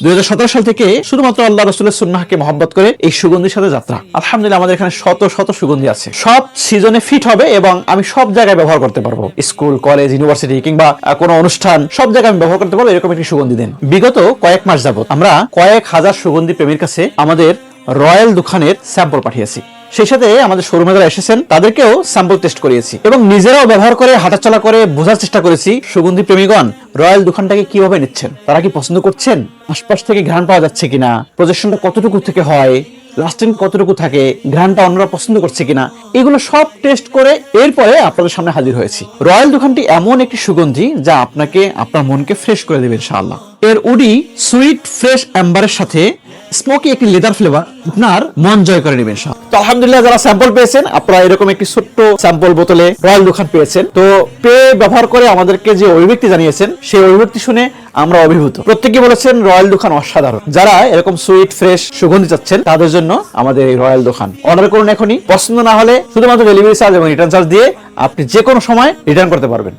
2017 সাল থেকে শুধুমাত্র আল্লাহ রাসূলের সুন্নাহকে মহব্বত করে এই সুগন্ধির সাথে যাত্রা। আলহামদুলিল্লাহ আমাদের এখানে শত শত সুগন্ধি আছে, সব সিজনে ফিট হবে এবং আমি সব জায়গায় ব্যবহার করতে পারবো। স্কুল, কলেজ, ইউনিভার্সিটি কিংবা কোনো অনুষ্ঠান, সব জায়গায় আমি ব্যবহার করতে পারবো এরকম একটি সুগন্ধি দেন। বিগত কয়েক মাস যাবত আমরা কয়েক হাজার সুগন্ধি প্রেমীর কাছে আমাদের রয়্যাল দুখানের স্যাম্পল পাঠিয়েছি। সেই সাথে আমাদের শোরুমে যারা এসেছেন তাদেরকেও স্যাম্পল টেস্ট করিয়েছি এবং নিজেরাও ব্যবহার করে হাঁটাচলা করে বোঝার চেষ্টা করেছি সুগন্ধি প্রেমীগণ রয়্যাল দোকানটাকে কিভাবে নিচ্ছেন, তারা কি পছন্দ করছেন, আশপাশ থেকে ঘ্রাণ পাওয়া যাচ্ছে কিনা, প্রজেকশনটা কতটুকু থেকে হয়, লাস্টিং কতটুকু থাকে, ঘ্রাণটা অন্যরা পছন্দ করছে কিনা, এগুলো সব টেস্ট করে এরপরে আপনাদের সামনে হাজির হয়েছি। রয়্যাল দোকানটি এমন একটি সুগন্ধি যা আপনাকে আপনার মনকে ফ্রেশ করে দেবে ইনশাআল্লাহ। এর উডি সুইট ফ্রেশ অ্যাম্বারের সাথে স্মোকি একটি লেদার ফ্লেভার আপনার মন জয় করে নেবেন। তো আলহামদুলিল্লাহ যারা স্যাম্পল পেয়েছেন আপনারা এরকম একটি ছোট্ট স্যাম্পল বোতলে রয়্যাল দোকান পেয়েছেন। তো পেয়ে ব্যবহার করে আমাদেরকে যে অভিব্যক্তি জানিয়েছেন সেই অভিব্যক্তি শুনে আমরা অভিভূত। প্রত্যেকে বলেছেন রয়্যাল দোকান অসাধারণ। যারা এরকম সুইট ফ্রেশ সুগন্ধি চাচ্ছেন তাদের জন্য আমাদের এই রয়্যাল দোকান অর্ডার করুন এখনই। পছন্দ না হলে শুধুমাত্র ডেলিভারি চার্জ এবং রিটার্ন চার্জ দিয়ে আপনি যে কোনো সময় রিটার্ন করতে পারবেন।